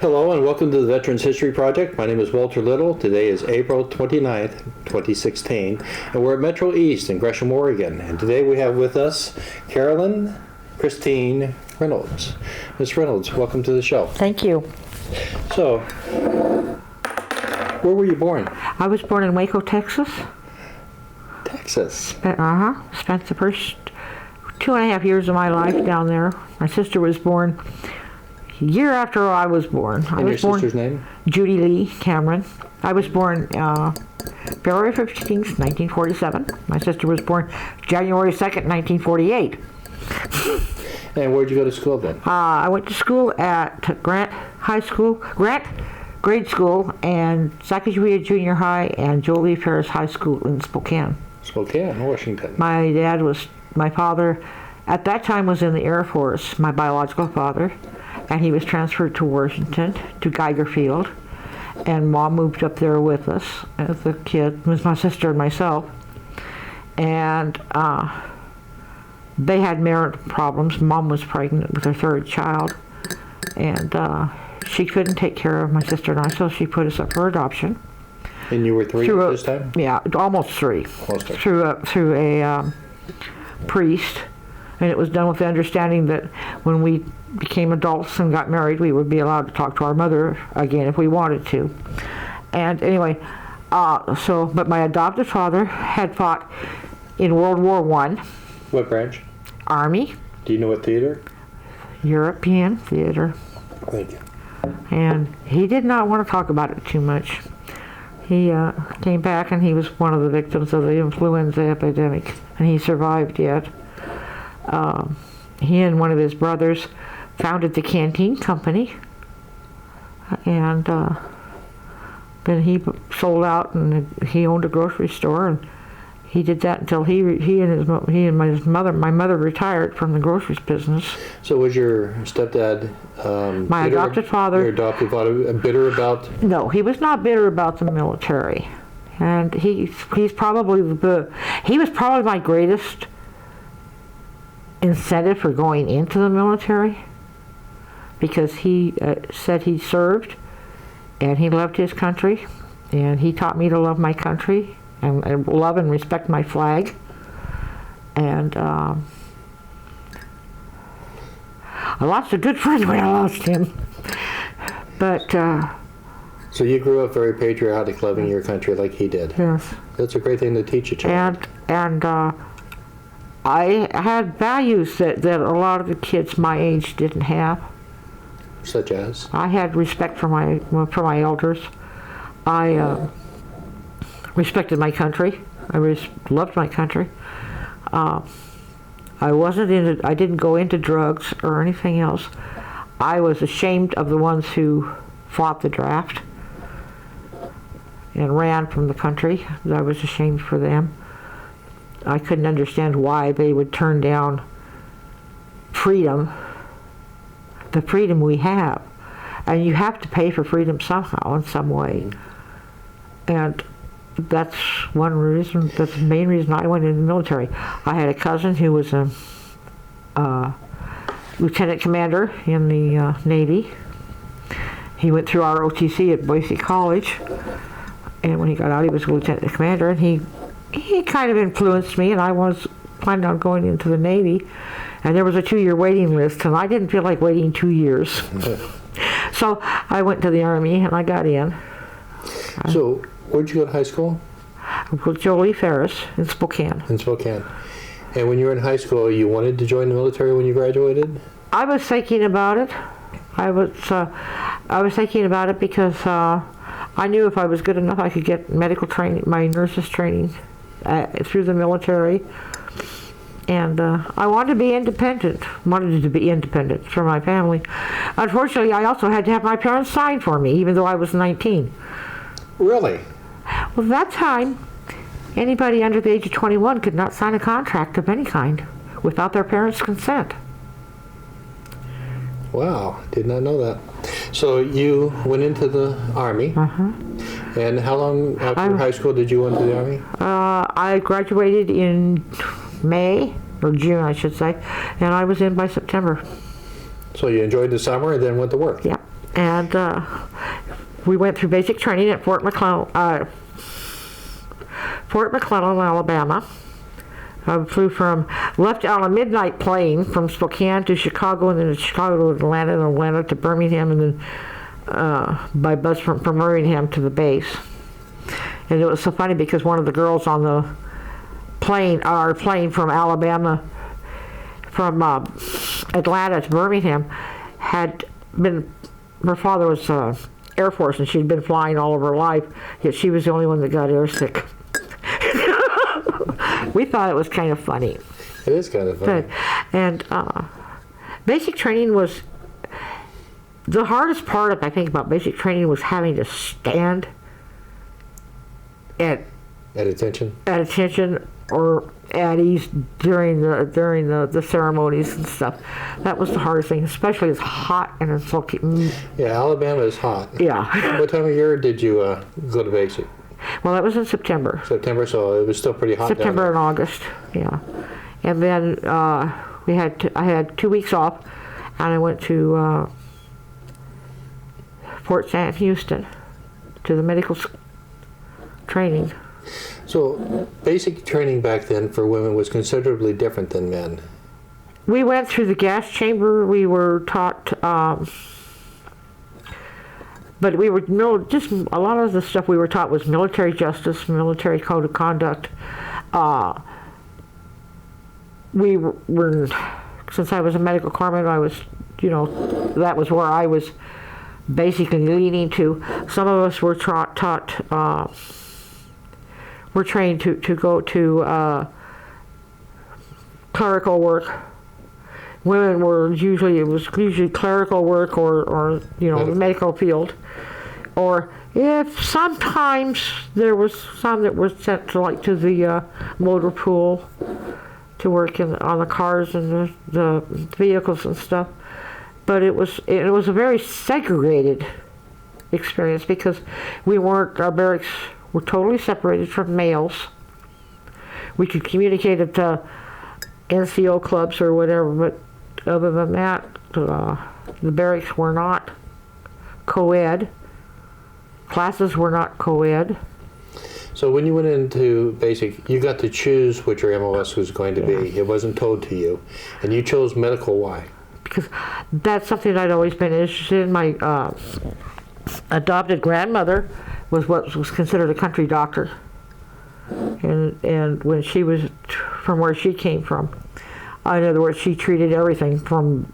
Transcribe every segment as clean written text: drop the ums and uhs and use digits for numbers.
Hello and welcome to the Veterans History Project. My name is Walter Little. Today is April 29th, 2016, and we're at Metro East in Gresham, Oregon. And today we have with us Carolyn Christine Reynolds. Ms. Reynolds, welcome to the show. Thank you. So, where were you born? I was born in Waco, Texas. Texas. Spent the first 2.5 years of my life down there. My sister was born a year after I was born. And your sister's name? Judy Lee Cameron. I was born February 15th, 1947. My sister was born January 2nd, 1948. And where'd you go to school then? I went to school at Grant Grade School and Sacagawea Junior High and Joel E. Ferris High School in Spokane. Spokane, Washington. My father at that time was in the Air Force, my biological father, and he was transferred to Washington, to Geiger Field, and Mom moved up there with us as a kid, with my sister and myself, and they had marital problems. Mom was pregnant with her third child, and she couldn't take care of my sister and I, so she put us up for adoption. And you were 3 at this time? Yeah, almost 3. Through a priest, and it was done with the understanding that when we became adults and got married, we would be allowed to talk to our mother again if we wanted to. And anyway, but my adopted father had fought in World War I. What branch? Army. Do you know what theater? European theater. Thank you. And he did not want to talk about it too much. He came back and he was one of the victims of the influenza epidemic, and he survived yet. He and one of his brothers founded the canteen company, and then he sold out and he owned a grocery store, and he did that until my mother retired from the groceries business. So was your stepdad my adopted father? Your adopted father bitter about? No, he was not bitter about the military, and he was probably my greatest incentive for going into the military, because he said he served and he loved his country, and he taught me to love my country and love and respect my flag. And lots of good friends when I lost him. But so you grew up very patriotic, loving your country like he did. yes, That's a great thing to teach a child. and I had values that a lot of the kids my age didn't have. Such as? I had respect for my elders. I respected my country. I loved my country. I didn't go into drugs or anything else. I was ashamed of the ones who fought the draft and ran from the country. I was ashamed for them. I couldn't understand why they would turn down freedom, the freedom we have. And you have to pay for freedom somehow, in some way. And that's one reason, that's the main reason I went into the military. I had a cousin who was a lieutenant commander in the Navy. He went through ROTC at Boise College, and when he got out, he was a lieutenant commander, and he kind of influenced me, and I was planning on going into the Navy, and there was a 2-year waiting list, and I didn't feel like waiting 2 years. So I went to the Army, and I got in. So where'd you go to high school? With Joel E. Ferris in Spokane. In Spokane. And when you were in high school, you wanted to join the military when you graduated? I was thinking about it. I was thinking about it because I knew if I was good enough, I could get medical training, my nurse's training through the military. And I wanted to be independent. For my family. Unfortunately, I also had to have my parents sign for me, even though I was 19. Really? Well, at that time, anybody under the age of 21 could not sign a contract of any kind without their parents' consent. Wow, did not know that. So you went into the Army. And how long after high school did you go into the Army? I graduated in May, or June I should say, and I was in by September. So you enjoyed the summer and then went to work? Yeah. And we went through basic training at Fort McClellan, Alabama. I left on a midnight plane from Spokane to Chicago, and then to Chicago to Atlanta, and Atlanta to Birmingham, and then by bus from Birmingham to the base. And it was so funny because one of the girls on the plane from Alabama, from Atlanta to Birmingham, her father was Air Force, and she'd been flying all of her life, yet she was the only one that got airsick. We thought it was kind of funny. It is kind of funny. And basic training was, the hardest part, I think, about basic training was having to stand at attention or at ease during the ceremonies and stuff. That was the hardest thing, especially it's hot and it's so. Yeah, Alabama is hot. Yeah. What time of year did you go to basic? Well, that was in September. September, so it was still pretty hot. September and August, yeah. And then I had 2 weeks off, and I went to Fort Sam Houston to the medical training. So basic training back then for women was considerably different than men. We went through the gas chamber. We were taught, but we were just a lot of the stuff we were taught was military justice, military code of conduct. We were, since I was a medical corpsman, I was, that was where I was basically leaning to. Some of us were were trained to go to clerical work. Women were usually clerical work or the medical field. Or if sometimes there was some that were sent to the motor pool to work on the cars and the vehicles and stuff. But it was a very segregated experience because our barracks were totally separated from males. We could communicate at NCO clubs or whatever, but other than that, the barracks were not co-ed. Classes were not co-ed. So when you went into basic, you got to choose what your MOS was going to be. It wasn't told to you. And you chose medical. Why? Because that's something I'd always been interested in. My adopted grandmother was what was considered a country doctor. And when she was from where she came from, in other words, she treated everything from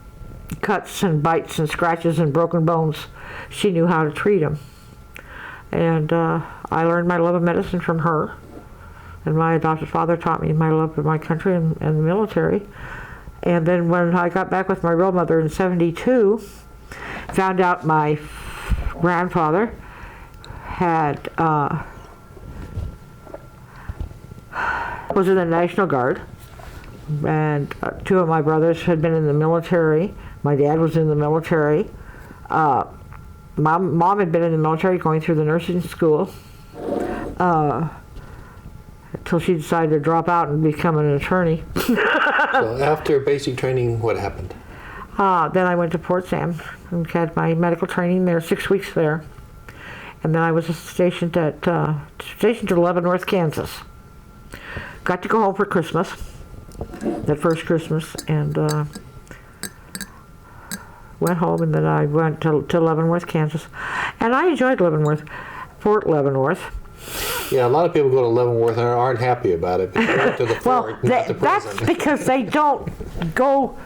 cuts and bites and scratches and broken bones. She knew how to treat them. And I learned my love of medicine from her. And my adopted father taught me my love of my country and the military. And then when I got back with my real mother in '72, found out my grandfather was in the National Guard, and two of my brothers had been in the military. My dad was in the military. My mom had been in the military, going through the nursing school, until she decided to drop out and become an attorney. So after basic training, what happened? Then I went to Fort Sam and had my medical training there, 6 weeks there. And then I was stationed at Leavenworth, Kansas. Got to go home for Christmas, that first Christmas, and went home, and then I went to Leavenworth, Kansas. And I enjoyed Fort Leavenworth. Yeah, a lot of people go to Leavenworth and aren't happy about it. They go to the fort, not the prison. That's because they don't go.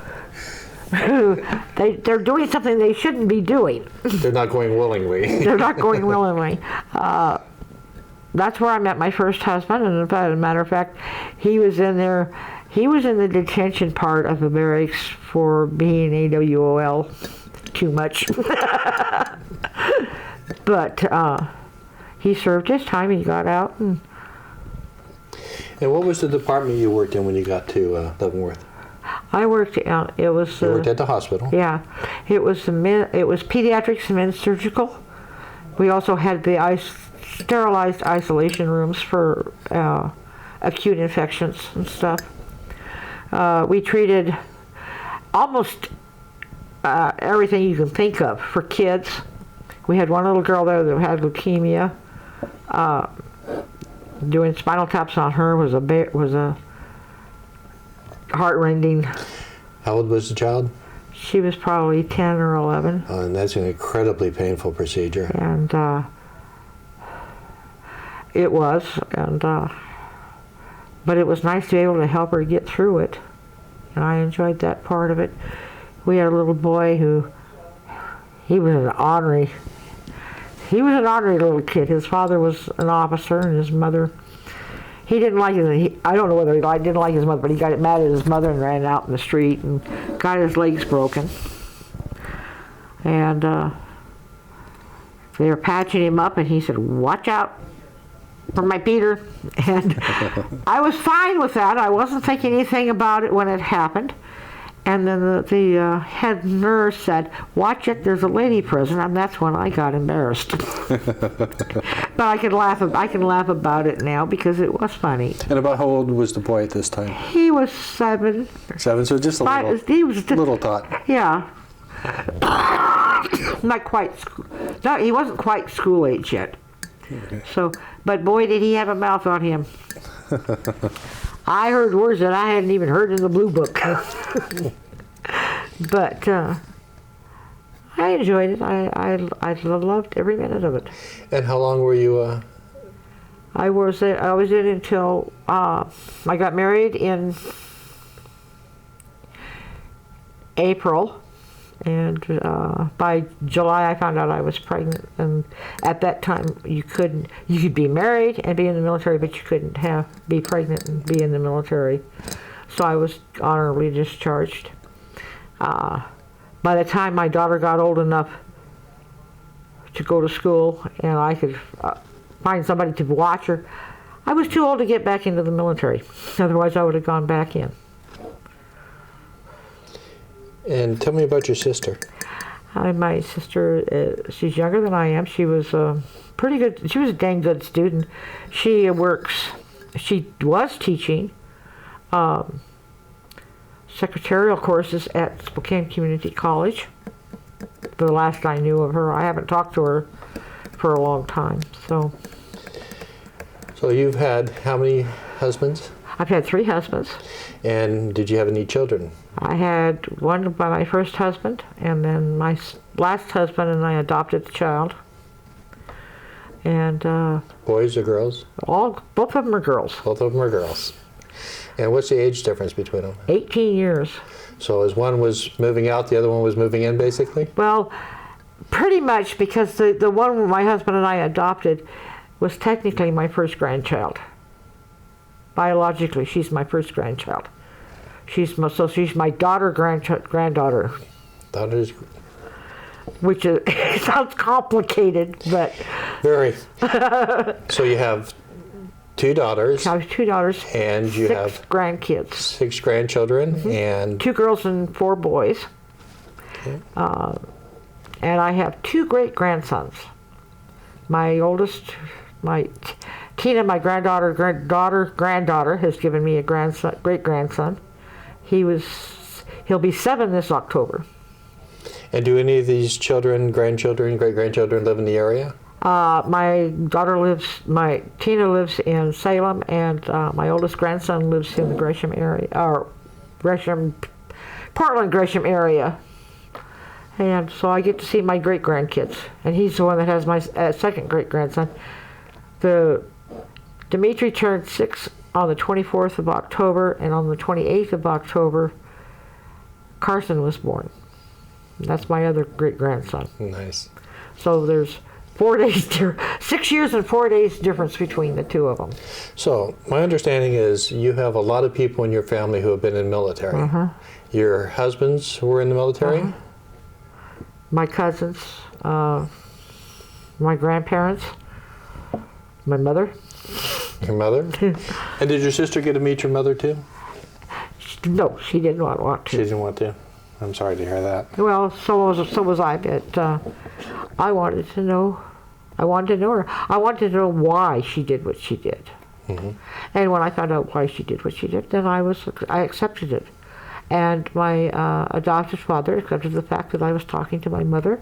They're doing something they shouldn't be doing. They're not going willingly. They're not going willingly. That's where I met my first husband, and as a matter of fact, he was in there. He was in the detention part of the barracks for being AWOL too much. But he served his time. He got out. And what was the department you worked in when you got to Leavenworth? I worked. You worked at the hospital. Yeah, it was pediatrics and men's surgical. We also had the sterilized isolation rooms for acute infections and stuff. We treated almost everything you can think of for kids. We had one little girl there that had leukemia. Doing spinal taps on her was a heart-rending. How old was the child? She was probably 10 or 11. And that's an incredibly painful procedure. And it was, but it was nice to be able to help her get through it. And I enjoyed that part of it. We had a little boy he was an ornery little kid. His father was an officer, and his mother, he didn't like it. I don't know whether he didn't like his mother, but he got mad at his mother and ran out in the street and got his legs broken. And they were patching him up, and he said, "Watch out for my Peter." And I was fine with that. I wasn't thinking anything about it when it happened. And then the head nurse said, "Watch it, there's a lady present," and that's when I got embarrassed. But I can laugh about it now because it was funny. And about how old was the boy at this time? He was 7. 7, so just a little. He was little tot. Yeah. Not quite. No, he wasn't quite school age yet. Okay. So, but boy, did he have a mouth on him. I heard words that I hadn't even heard in the blue book. But I enjoyed it. I loved every minute of it. And how long were you? I was in until I got married in April, and by July I found out I was pregnant. And at that time you could be married and be in the military, but you couldn't be pregnant and be in the military. So I was honorably discharged. By the time my daughter got old enough to go to school and I could find somebody to watch her, I was too old to get back into the military. Otherwise I would have gone back in. And tell me about your sister. My sister, she's younger than I am. She was pretty good. She was a dang good student. She was teaching secretarial courses at Spokane Community College. The last I knew of her. I haven't talked to her for a long time. So you've had how many husbands? I've had 3 husbands. And did you have any children? I had one by my first husband, and then my last husband and I adopted the child. And boys or girls? Both of them are girls. Both of them are girls. And what's the age difference between them? 18 years. So as one was moving out, the other one was moving in, basically? Well, pretty much, because the one my husband and I adopted was technically my first grandchild. Biologically, she's my first grandchild. She's my granddaughter. Daughters. Which sounds complicated, but very. So you have 2 daughters. I have 2 daughters. And you 6 have grandkids. 6 grandchildren, and 2 girls and 4 boys. Okay. And I have 2 great grandsons. My oldest, Tina, my granddaughter, has given me a great grandson. He'll be 7 this October. And do any of these children, grandchildren, great-grandchildren live in the area? Tina lives in Salem, and my oldest grandson lives in the Gresham area, or Portland, Gresham area. And so I get to see my great-grandkids, and he's the one that has my second great-grandson. Dimitri turned 6 on the 24th of October, and on the 28th of October, Carson was born. That's my other great-grandson. Nice. So there's 6 years and 4 days difference between the 2 of them. So my understanding is you have a lot of people in your family who have been in the military. Uh-huh. Your husbands were in the military? Uh-huh. My cousins, my grandparents, my mother. Your mother? And did your sister get to meet your mother too? No, she did not want to. She didn't want to? I'm sorry to hear that. Well, so was I, but I wanted to know her. I wanted to know why she did what she did. Mm-hmm. And when I found out why she did what she did, then I accepted it. And my adopted father accepted the fact that I was talking to my mother,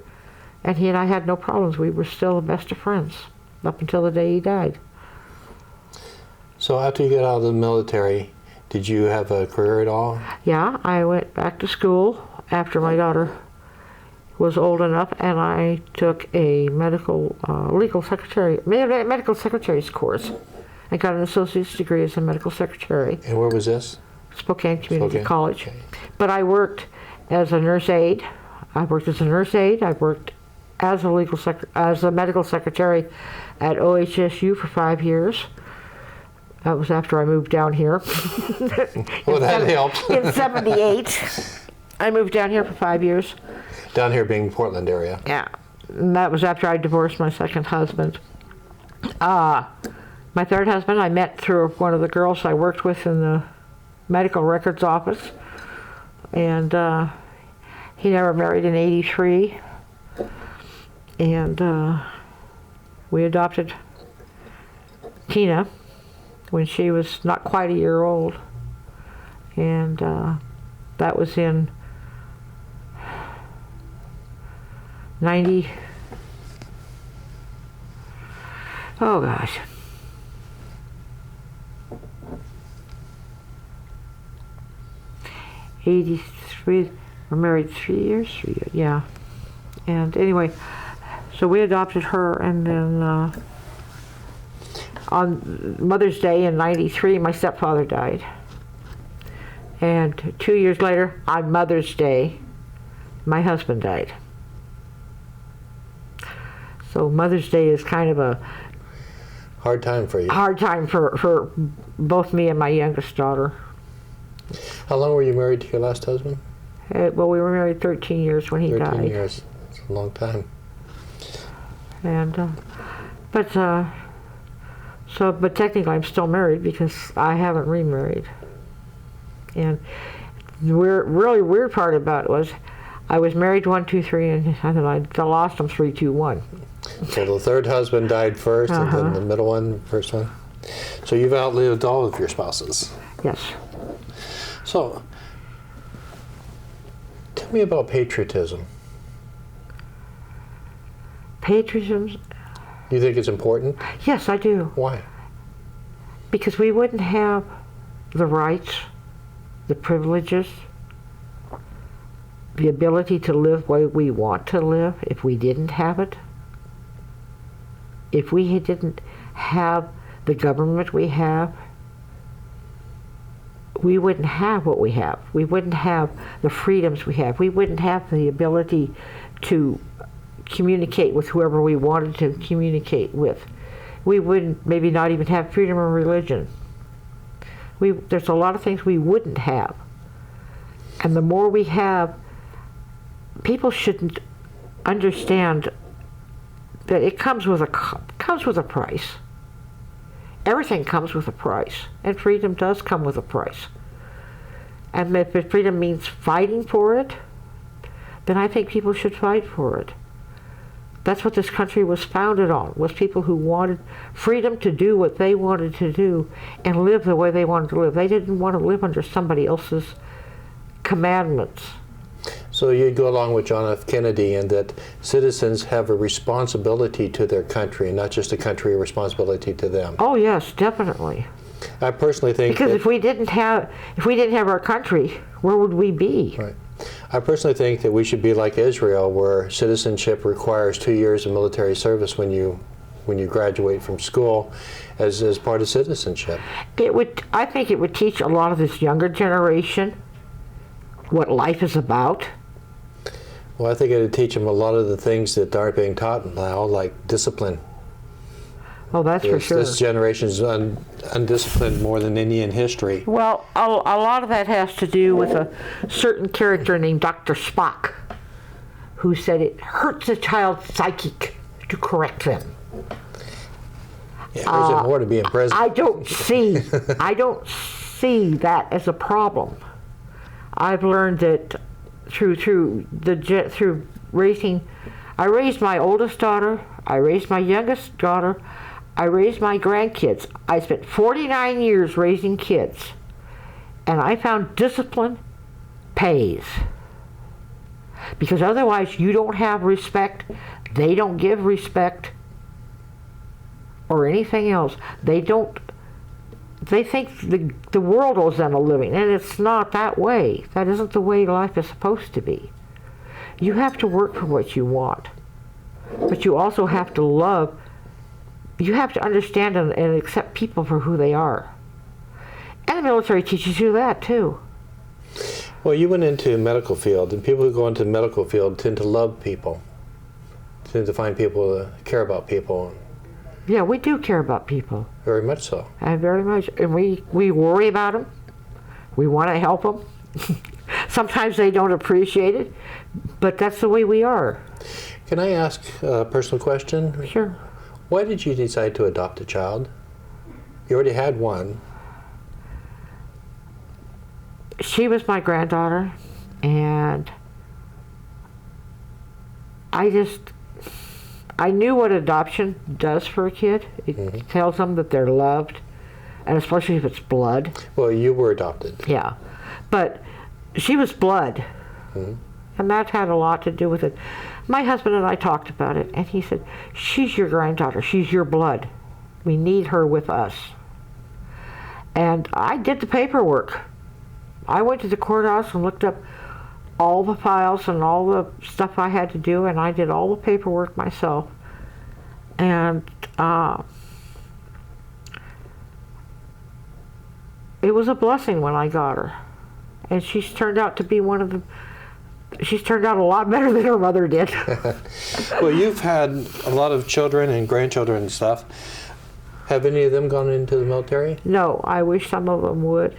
and he and I had no problems. We were still the best of friends up until the day he died. So after you got out of the military, did you have a career at all? Yeah, I went back to school after my daughter was old enough, and I took a medical secretary's course. I got an associate's degree as a medical secretary. And where was this? Spokane Community College. Okay. But I worked as a nurse aide. I worked as a nurse aide. I worked as a medical secretary at OHSU for 5 years. That was after I moved down here. Well, that helped. In 78. I moved down here for 5 years. Down here being Portland area. Yeah. And that was after I divorced my second husband. My third husband I met through one of the girls I worked with in the medical records office. And he never married in 83. And we adopted Tina when she was not quite a year old. And that was in 90, oh gosh. '83, we're married 3 years, yeah. And anyway, so we adopted her, and then on Mother's Day in 93, my stepfather died. And 2 years later, on Mother's Day, my husband died. So Mother's Day is kind of a hard time for you. Hard time for both me and my youngest daughter. How long were you married to your last husband? Well, we were married 13 years when he died. 13 years. It's a long time. And, but technically I'm still married because I haven't remarried. And the really weird part about it was I was married 1, 2, 3, and then I lost them 3, 2, 1. So the third husband died first, and then the middle one, first one. So you've outlived all of your spouses. Yes. So, tell me about patriotism. Patriotism? You think it's important? Yes, I do. Why? Because we wouldn't have the rights, the privileges, the ability to live the way we want to live if we didn't have it. If we didn't have the government we have, we wouldn't have what we have. We wouldn't have the freedoms we have. We wouldn't have the ability to communicate with whoever we wanted to communicate with. We wouldn't maybe not even have freedom of religion. There's a lot of things we wouldn't have. And the more we have, people shouldn't understand that it comes with a price. Everything comes with a price, and freedom does come with a price. And if freedom means fighting for it, then I think people should fight for it. That's what this country was founded on, was people who wanted freedom to do what they wanted to do and live the way they wanted to live. They didn't want to live under somebody else's commandments. So you'd go along with John F. Kennedy in that citizens have a responsibility to their country, not just a country responsibility to them. Oh yes, definitely. I personally think because if we didn't have our country, where would we be? Right. I personally think that we should be like Israel, where citizenship requires 2 years of military service when you graduate from school as part of citizenship. I think it would teach a lot of this younger generation what life is about. Well, I think it would teach them a lot of the things that aren't being taught now, like discipline. Oh, that's for sure. This generation is undisciplined more than any in history. Well, a lot of that has to do with a certain character named Dr. Spock, who said it hurts a child's psychic to correct them. Yeah, there's more to being president. I don't see that as a problem. I've learned that through raising. I raised my oldest daughter. I raised my youngest daughter. I raised my grandkids. I spent 49 years raising kids, and I found discipline pays. Because otherwise you don't have respect, they don't give respect, or anything else. They think the world owes them a living, and it's not that way. That isn't the way life is supposed to be. You have to work for what you want, but you also have to love, you have to understand and accept people for who they are. And the military teaches you that too. Well, you went into medical field, and people who go into the medical field tend to love people, tend to find people that care about people. Yeah, we do care about people. Very much so. And very much. And we worry about them. We want to help them. Sometimes they don't appreciate it, but that's the way we are. Can I ask a personal question? Sure. Why did you decide to adopt a child? You already had one. She was my granddaughter, and I knew what adoption does for a kid. It tells them that they're loved, and especially if it's blood. Well, you were adopted. Yeah, but she was blood, and that had a lot to do with it. My husband and I talked about it, and he said, she's your granddaughter, she's your blood. We need her with us. And I did the paperwork. I went to the courthouse and looked up all the files and all the stuff I had to do, and I did all the paperwork myself. And it was a blessing when I got her. And she's turned out to be she's turned out a lot better than her mother did. Well, you've had a lot of children and grandchildren and stuff. Have any of them gone into the military? No, I wish some of them would.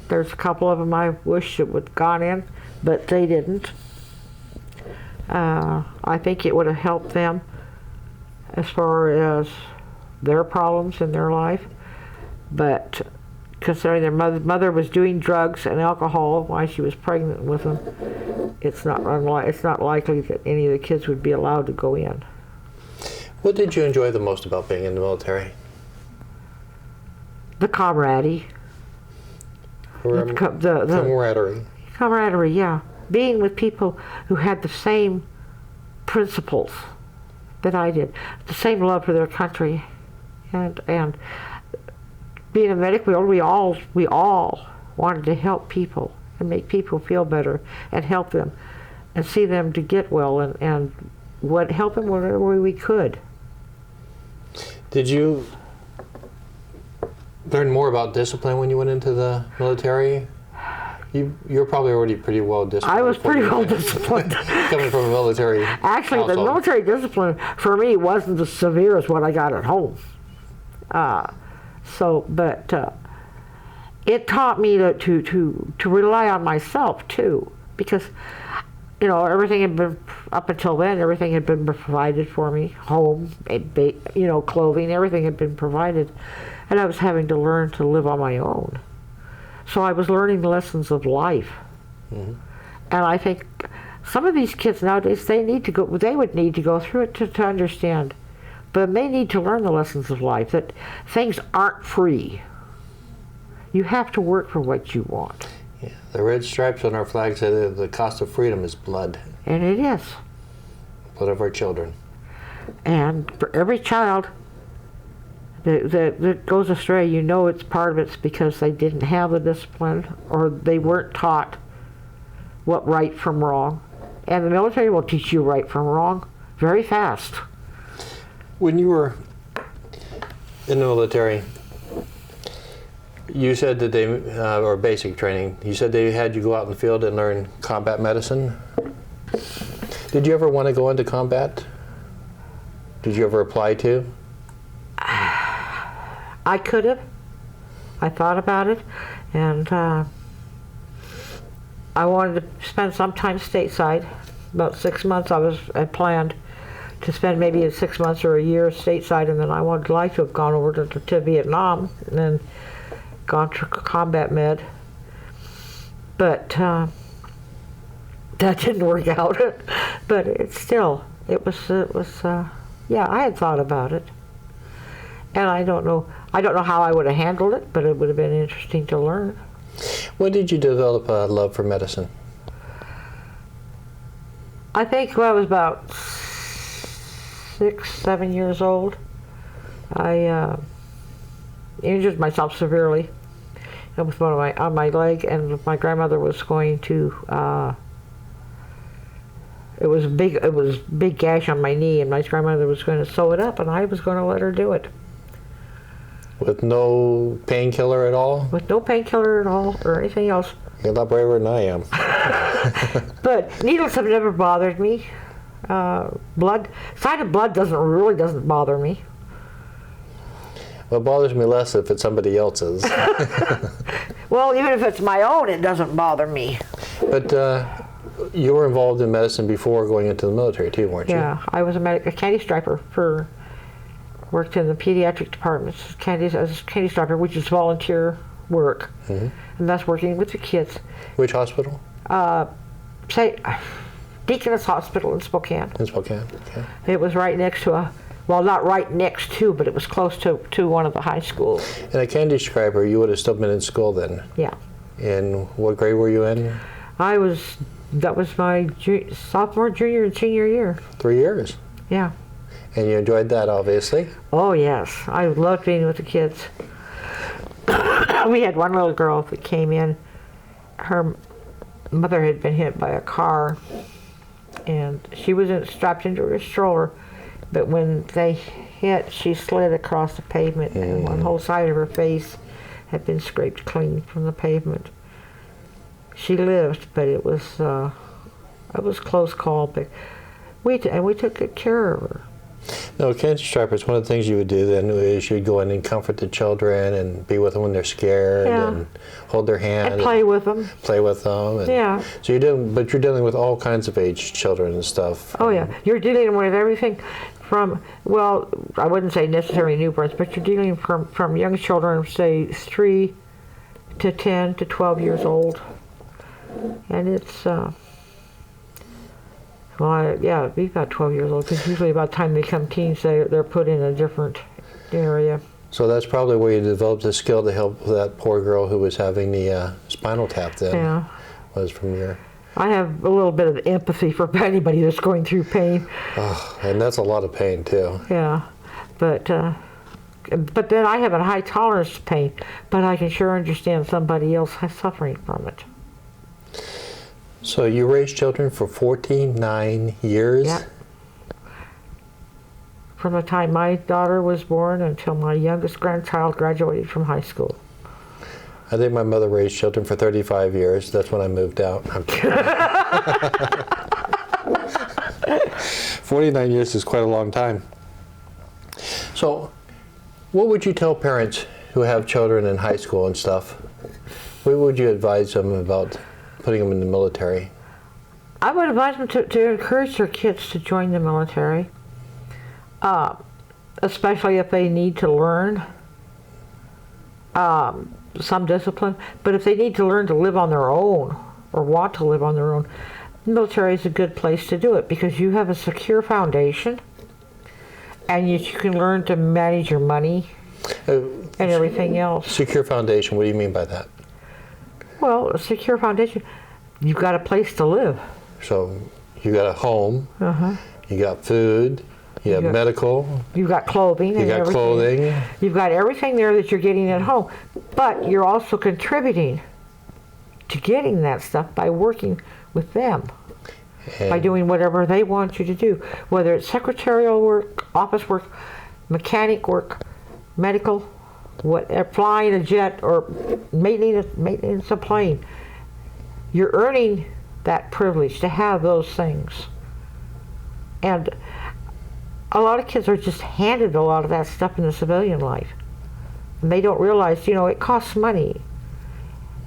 There's a couple of them I wish that would have gone in, but they didn't. I think it would have helped them as far as their problems in their life. But considering their mother was doing drugs and alcohol while she was pregnant with them, it's not likely that any of the kids would be allowed to go in. What did you enjoy the most about being in the military? The camaraderie. Camaraderie. Camaraderie, yeah. Being with people who had the same principles that I did, the same love for their country, and being a medic field, we all wanted to help people and make people feel better and help them and see them to get well and help them whatever way we could. Did you learn more about discipline when you went into the military? You're probably already pretty well disciplined. I was pretty well disciplined. Coming from a military Actually, household. the military discipline for me wasn't as severe as what I got at home. It taught me to rely on myself too, because everything had been, up until then, everything had been provided for me. Home, clothing, everything had been provided, and I was having to learn to live on my own. So I was learning the lessons of life. And I think some of these kids nowadays, they would need to go through it to understand. But they need to learn the lessons of life, that things aren't free. You have to work for what you want. Yeah, the red stripes on our flag say that the cost of freedom is blood. And it is. Blood of our children. And for every child that goes astray, it's part of it's because they didn't have the discipline or they weren't taught what right from wrong. And the military will teach you right from wrong very fast. When you were in the military, you said that they, or basic training, you said they had you go out in the field and learn combat medicine. Did you ever want to go into combat? Did you ever apply to? I could have. I thought about it, and I wanted to spend some time stateside. About 6 months I planned to spend maybe 6 months or a year stateside, and then I would like to have gone over to Vietnam and then gone to combat med. But that didn't work out. But it was yeah, I had thought about it. And I don't know how I would have handled it, but it would have been interesting to learn. When did you develop a love for medicine? I think when I was about 6, 7 years old, I injured myself severely with one of on my leg, and my grandmother was going to. It was big gash on my knee, and my grandmother was going to sew it up, and I was going to let her do it. With no painkiller at all? With no painkiller at all or anything else. You're a lot braver than I am. But needles have never bothered me. Sight of blood doesn't bother me. Well, it bothers me less if it's somebody else's. Well, even if it's my own, it doesn't bother me. But you were involved in medicine before going into the military too, weren't you? Yeah, I was a candy striper worked in the pediatric departments as a candy striper, which is volunteer work, and that's working with the kids. Which hospital? Deaconess Hospital in Spokane. In Spokane, okay. It was right next to not right next to, but it was close to one of the high schools. And a candy scriber, you would have still been in school then? Yeah. And what grade were you in? That was my sophomore, junior, and senior year. 3 years? Yeah. And you enjoyed that, obviously? Oh, yes. I loved being with the kids. We had one little girl that came in. Her mother had been hit by a car, and she was strapped into her stroller. But when they hit, she slid across the pavement, and one whole side of her face had been scraped clean from the pavement. She lived, but it was a close call. But we took good care of her. No, candy stripers, one of the things you would do then is you'd go in and comfort the children and be with them when they're scared and hold their hand. And play with them. Play with them. And yeah. So you're dealing with all kinds of age children and stuff. Oh yeah, you're dealing with everything from, well, I wouldn't say necessarily newborns, but you're dealing from young children, say 3 to 10 to 12 years old. And it's, we've got 12 years old, because usually by the time they become teens, they're put in a different area. So that's probably where you developed the skill to help that poor girl who was having the spinal tap then. Yeah. Was from your... I have a little bit of empathy for anybody that's going through pain. Oh, and that's a lot of pain too. Yeah, but then I have a high tolerance to pain, but I can sure understand somebody else suffering from it. So you raised children for 49 years? Yeah. From the time my daughter was born until my youngest grandchild graduated from high school. I think my mother raised children for 35 years. That's when I moved out. I'm kidding. 49 years is quite a long time. So what would you tell parents who have children in high school and stuff? What would you advise them about putting them in the military? I would advise them to encourage their kids to join the military, especially if they need to learn some discipline. But if they need to learn to live on their own or want to live on their own, the military is a good place to do it, because you have a secure foundation, and you can learn to manage your money and everything else. Secure foundation, what do you mean by that? Well, a secure foundation, you've got a place to live. So you got a home, you got food, you have medical, you've got clothing, you got clothing. You've got everything there that you're getting at home, but you're also contributing to getting that stuff by working with them, by doing whatever they want you to do, whether it's secretarial work, office work, mechanic work, medical, whatever, flying a jet or maintenance a plane. You're earning that privilege to have those things. And a lot of kids are just handed a lot of that stuff in the civilian life. And they don't realize, it costs money.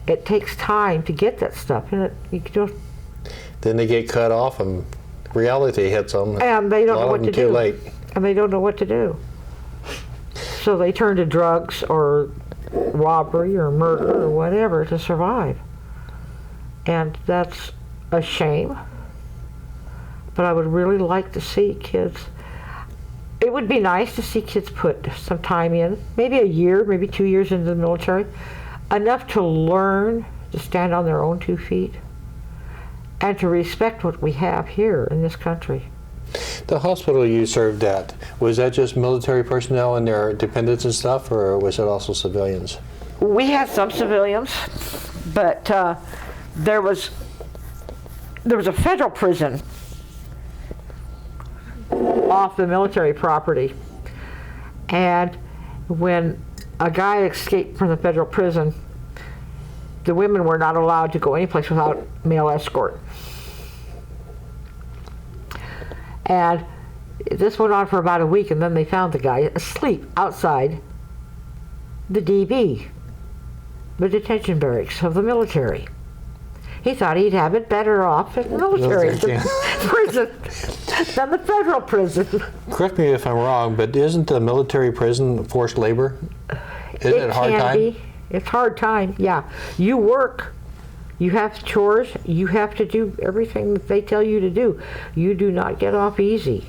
It takes time to get that stuff. And then they get cut off and reality hits them. And they don't know what to do. Too late. And they don't know what to do. So they turn to drugs or robbery or murder or whatever to survive. And that's a shame. But I would really like to see kids. It would be nice to see kids put some time in, maybe a year, maybe 2 years into the military, enough to learn to stand on their own 2 feet and to respect what we have here in this country. The hospital you served at, was that just military personnel and their dependents and stuff, or was it also civilians? We had some civilians, but there was a federal prison off the military property, and when a guy escaped from the federal prison, the women were not allowed to go anyplace without male escort. And this went on for about a week, and then they found the guy asleep outside the DB, the detention barracks of the military. He thought he'd have it better off in the military prison than the federal prison. Correct me if I'm wrong, but isn't the military prison forced labor? Isn't it a hard time? It can be. It's hard time, yeah. You work. You have chores. You have to do everything that they tell you to do. You do not get off easy.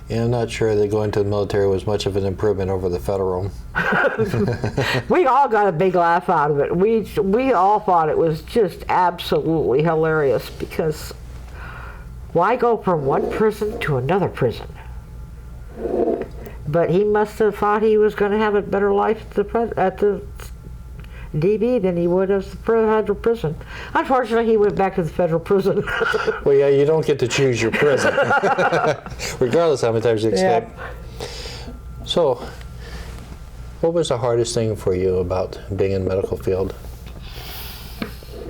Yeah, I'm not sure that going to the military was much of an improvement over the federal. We all got a big laugh out of it. We all thought it was just absolutely hilarious, because why go from one prison to another prison? But he must have thought he was going to have a better life at the DB than he would as the federal prison. Unfortunately, he went back to the federal prison. Well, yeah, you don't get to choose your prison, regardless how many times you escape. Yeah. So, what was the hardest thing for you about being in the medical field?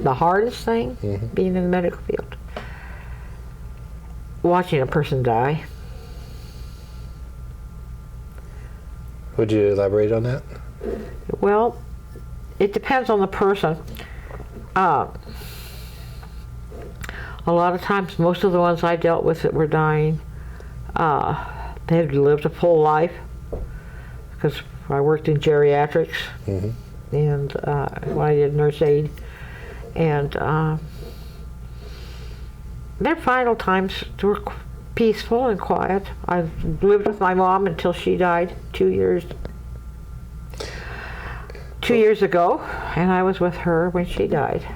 The hardest thing being in the medical field? Watching a person die. Would you elaborate on that? Well, it depends on the person. A lot of times, most of the ones I dealt with that were dying, they had lived a full life, because I worked in geriatrics and when I did nurse aid, and their final times were peaceful and quiet. I lived with my mom until she died 2 years ago, and I was with her when she died.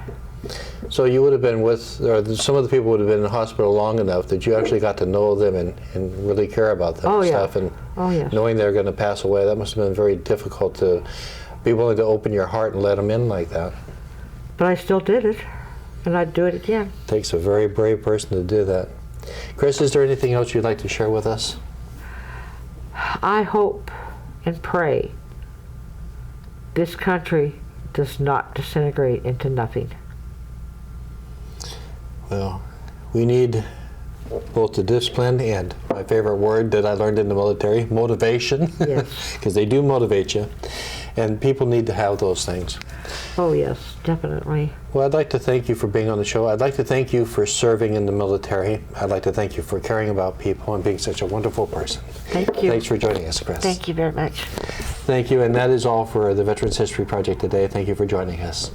So you would have been with, or some of the people would have been in the hospital long enough that you actually got to know them and really care about them and stuff. And yes. Knowing they're going to pass away, that must have been very difficult to be willing to open your heart and let them in like that. But I still did it, and I'd do it again. Takes a very brave person to do that. Chris, is there anything else you'd like to share with us? I hope and pray this country does not disintegrate into nothing. Well, we need both the discipline and, my favorite word that I learned in the military, motivation. Yes. Because they do motivate you. And people need to have those things. Oh yes, definitely. Well, I'd like to thank you for being on the show. I'd like to thank you for serving in the military. I'd like to thank you for caring about people and being such a wonderful person. Thank you. Thanks for joining us, Chris. Thank you very much. Thank you, and that is all for the Veterans History Project today. Thank you for joining us.